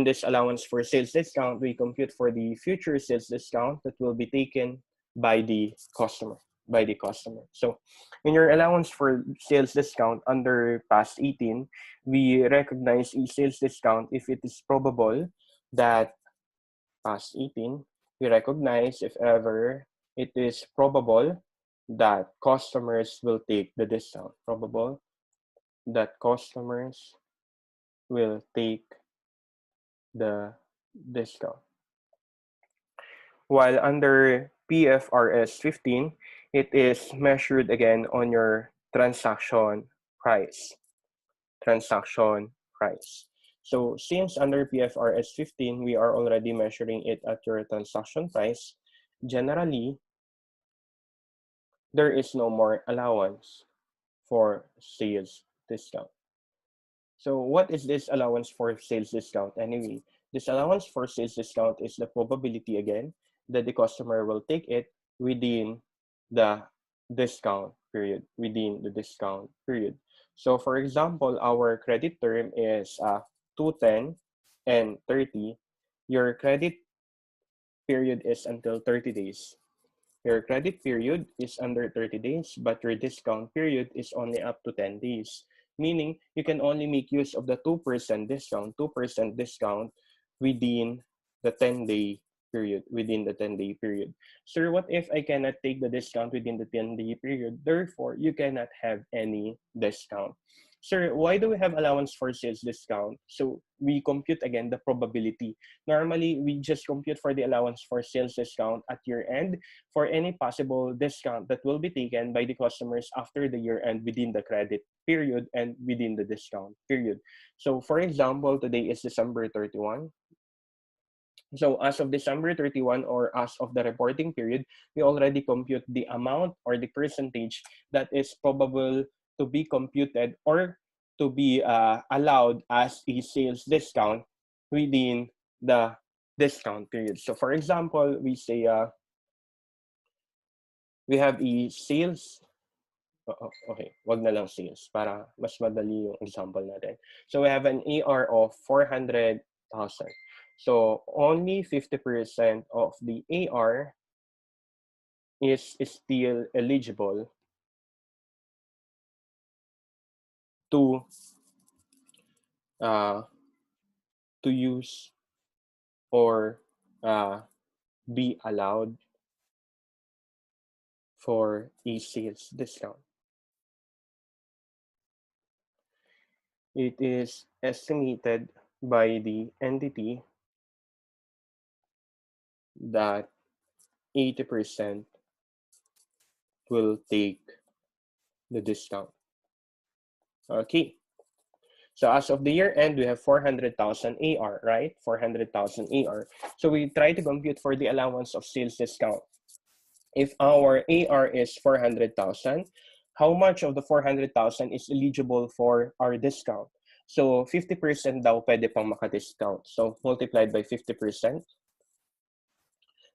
A: this allowance for sales discount, we compute for the future sales discount that will be taken by the customer. So in your allowance for sales discount under past 18, we recognize a sales discount if it is probable that past 18, we recognize if ever it is probable that customers will take the discount. Probable that customers will take the discount. While under PFRS 15, it is measured again on your transaction price. Transaction price. So since under PFRS 15, we are already measuring it at your transaction price, generally, there is no more allowance for sales discount. So what is this allowance for sales discount anyway? This allowance for sales discount is the probability again that the customer will take it within the discount period, within the discount period. So for example, our credit term is 210 and 30. Your credit period is until 30 days. Your credit period is under 30 days, but your discount period is only up to 10 days. Meaning, you can only make use of the 2% discount within the 10-day period, within the 10-day period. Sir, what if I cannot take the discount within the 10-day period? Therefore, you cannot have any discount. Sir, why do we have allowance for sales discount? So we compute again the probability. Normally, we just compute for the allowance for sales discount at year end for any possible discount that will be taken by the customers after the year end within the credit period and within the discount period. So for example, today is December 31. So as of December 31 or as of the reporting period, we already compute the amount or the percentage that is probable to be computed or to be allowed as a sales discount within the discount period. So for example, we say we have a sales. Okay, wag na lang sales para mas madali yung example natin. So we have an AR of 400,000. So only 50% of the AR is still eligible to uh, to use or be allowed for a sales discount. It is estimated by the entity that 80% will take the discount. Okay. So as of the year end, we have 400,000 AR, right? 400,000 AR. So we try to compute for the allowance of sales discount. If our AR is 400,000, how much of the 400,000 is eligible for our discount? So 50% daw pwede pang maka-discount. So multiplied by 50%.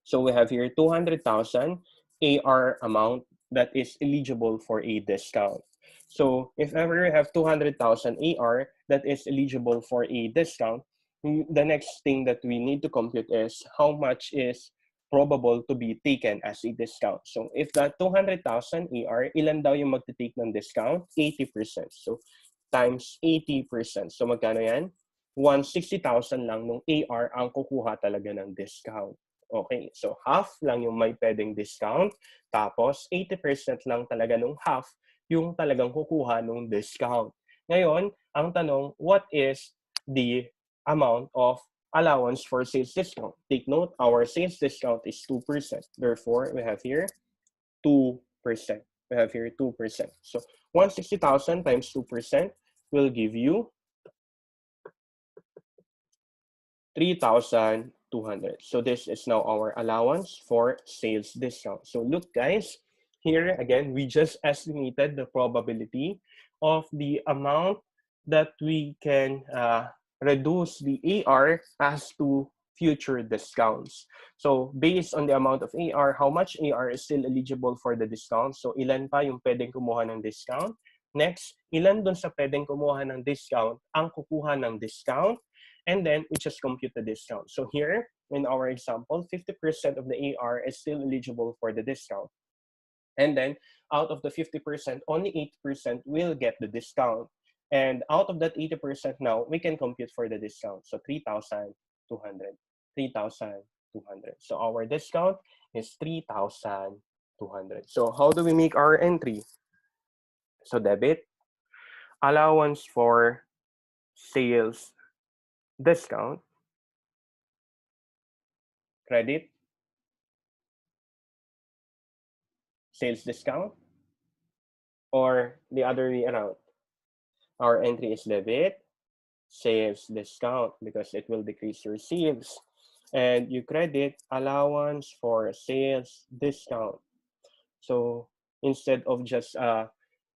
A: So we have here 200,000 AR amount that is eligible for a discount. So if ever we have 200,000 AR that is eligible for a discount, the next thing that we need to compute is how much is probable to be taken as a discount. So if that 200,000 AR, ilan daw yung magte-take ng discount? 80%. So times 80%. So magkano yan? 160,000 lang nung AR ang kukuha talaga ng discount. Okay, so half lang yung may pwedeng discount, tapos 80% lang talaga nung half yung talagang kukuha nung discount. Ngayon, ang tanong, what is the amount of allowance for sales discount? Take note, our sales discount is 2%. Therefore, we have here 2%. We have here 2%. So 160,000 times 2% will give you 3,200. So this is now our allowance for sales discount. So look guys, here again, we just estimated the probability of the amount that we can reduce the AR as to future discounts. So based on the amount of AR, how much AR is still eligible for the discount? So ilan pa yung pwedeng kumuha ng discount? Next, ilan dun sa pwedeng kumuha ng discount ang kukuha ng discount? And then we just compute the discount. So here, in our example, 50% of the AR is still eligible for the discount. And then out of the 50%, only 80% will get the discount. And out of that 80% now, we can compute for the discount. So 3,200, 3,200. So our discount is 3,200. So how do we make our entry? So debit, allowance for sales discount, credit, sales discount, or the other way around. Our entry is debit, sales discount because it will decrease your sales. And you credit allowance for sales discount. So instead of just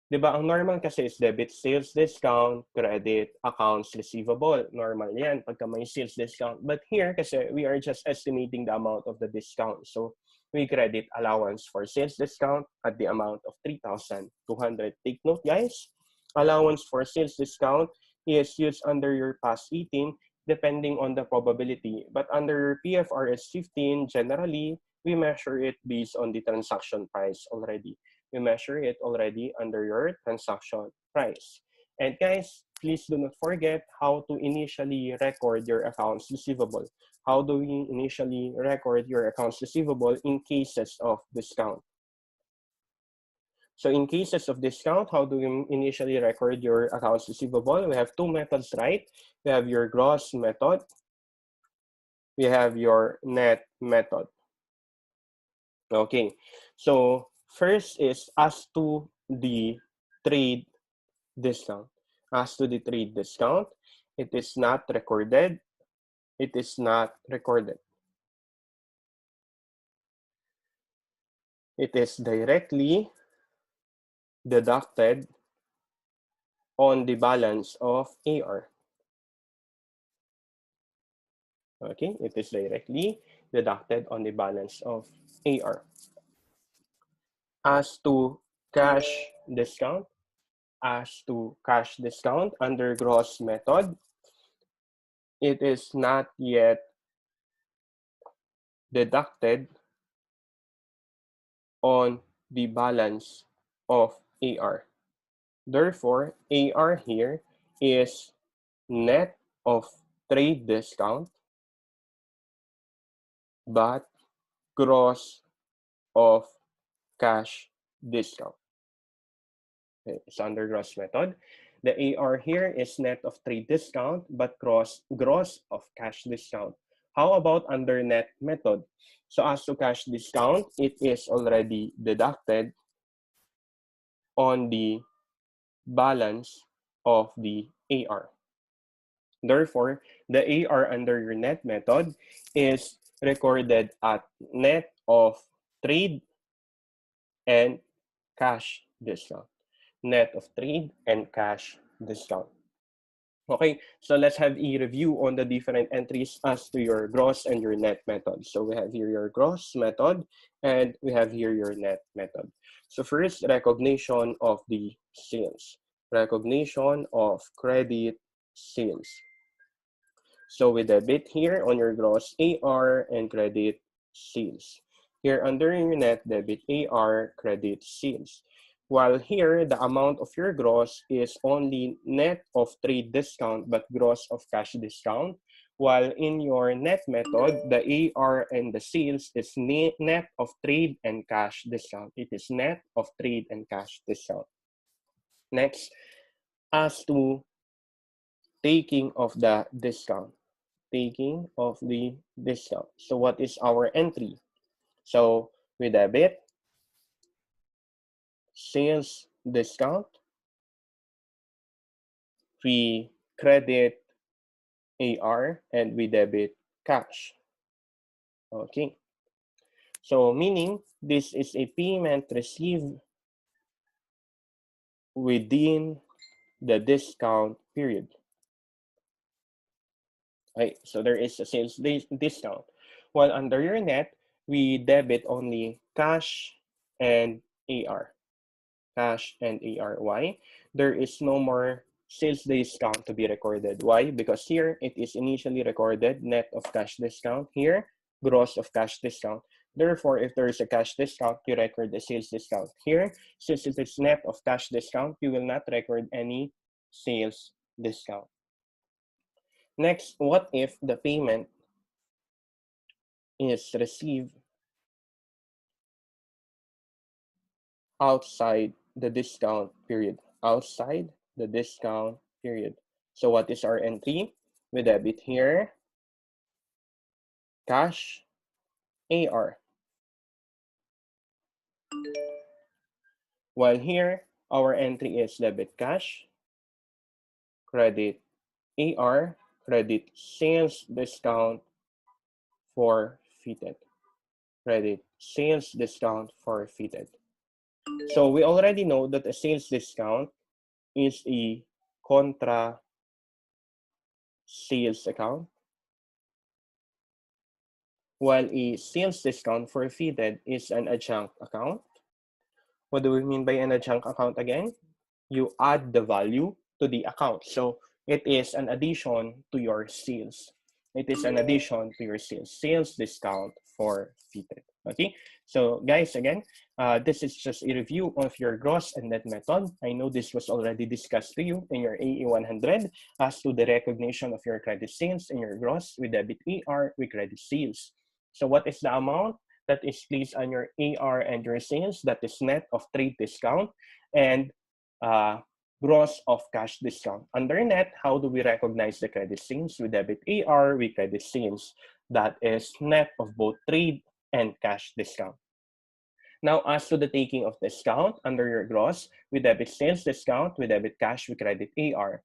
A: 'Di ba, ang normal kasi is debit sales discount, credit accounts receivable. Normal 'yan pagka may sales discount. But here kasi we are just estimating the amount of the discount. So we credit allowance for sales discount at the amount of 3,200. Take note, guys. Allowance for sales discount is used under your past 18 depending on the probability. But under PFRS 15, generally, we measure it based on the transaction price already. You measure it already under your transaction price. And guys, please do not forget how to initially record your accounts receivable. How do we initially record your accounts receivable in cases of discount? So in cases of discount, how do we initially record your accounts receivable? We have two methods, right? We have your gross method. We have your net method. Okay, so first is as to the trade discount. As to the trade discount, it is not recorded. It is not recorded. It is directly deducted on the balance of AR. Okay, it is directly deducted on the balance of AR. As to cash discount, under gross method, it is not yet deducted on the balance of AR. Therefore, AR here is net of trade discount, but gross of cash discount. Okay, so under gross method, the AR here is net of trade discount, but gross of cash discount. How about under net method? So as to cash discount, it is already deducted on the balance of the AR. Therefore, the AR under your net method is recorded at net of trade and cash discount. Net of trade and cash discount. Okay, so let's have a review on the different entries as to your gross and your net method. So we have here your gross method and we have here your net method. So first, recognition of the sales. Recognition of credit sales. So we debit here on your gross AR and credit sales. Here under your net debit AR credit sales. While here, the amount of your gross is only net of trade discount but gross of cash discount. While in your net method, the AR and the sales is net of trade and cash discount. It is net of trade and cash discount. Next, as to taking of the discount. Taking of the discount. So what is our entry? So we debit sales discount, we credit AR, and we debit cash. Okay. So meaning this is a payment received within the discount period. Okay, so there is a sales discount. While under your net, we debit only cash and AR. Cash and AR. Why? There is no more sales discount to be recorded. Why? Because here it is initially recorded net of cash discount. Here, gross of cash discount. Therefore, if there is a cash discount, you record the sales discount. Here, since it is net of cash discount, you will not record any sales discount. Next, what if the payment is received outside the discount period? Outside the discount period. So what is our entry? We debit here cash AR. While here, our entry is debit cash, credit AR, credit sales discount forfeited. Credit sales discount forfeited. So we already know that a sales discount is a contra sales account, while a sales discount forfeited is an adjunct account. What do we mean by an adjunct account again? You add the value to the account. So it is an addition to your sales. It is an addition to your sales. Sales discount forfeited. Okay. So guys, again, this is just a review of your gross and net method. I know this was already discussed to you in your AE 100 as to the recognition of your credit sales in your gross with debit AR with credit sales. So what is the amount that is placed on your AR and your sales? That is net of trade discount and gross of cash discount. Under net, how do we recognize the credit sales? With debit AR, with credit sales. That is net of both trade and cash discount. Now, as to the taking of discount under your gross, with debit sales discount, with debit cash, with credit AR.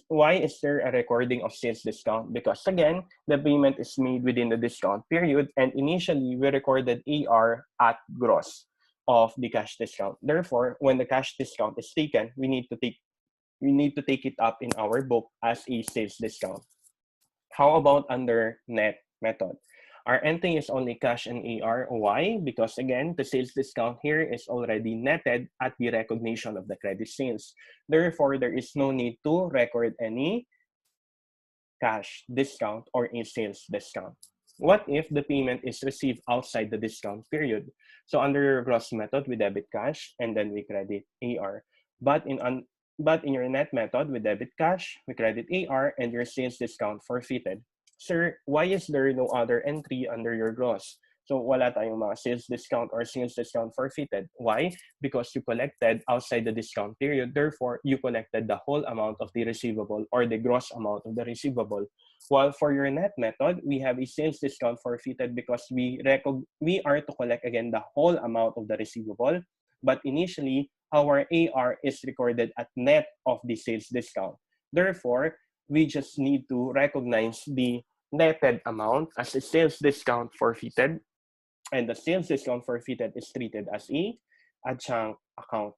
A: Why is there a recording of sales discount? Because again, the payment is made within the discount period, and initially we recorded AR at gross of the cash discount. Therefore, when the cash discount is taken, we need to take it up in our book as a sales discount. How about under net method? Our entry is only cash and AR. Why? Because again, the sales discount here is already netted at the recognition of the credit sales. Therefore, there is no need to record any cash discount or a sales discount. What if the payment is received outside the discount period? So under your gross method, we debit cash and then we credit AR. But in your net method, we debit cash, we credit AR, and your sales discount forfeited. Sir, why is there no other entry under your gross? So wala tayong mga sales discount or sales discount forfeited. Why? Because you collected outside the discount period. Therefore, you collected the whole amount of the receivable or the gross amount of the receivable. While for your net method, we have a sales discount forfeited because we are to collect again the whole amount of the receivable. But initially, our AR is recorded at net of the sales discount. Therefore, we just need to recognize the netted amount as a sales discount forfeited, and the sales discount forfeited is treated as a adjunct account.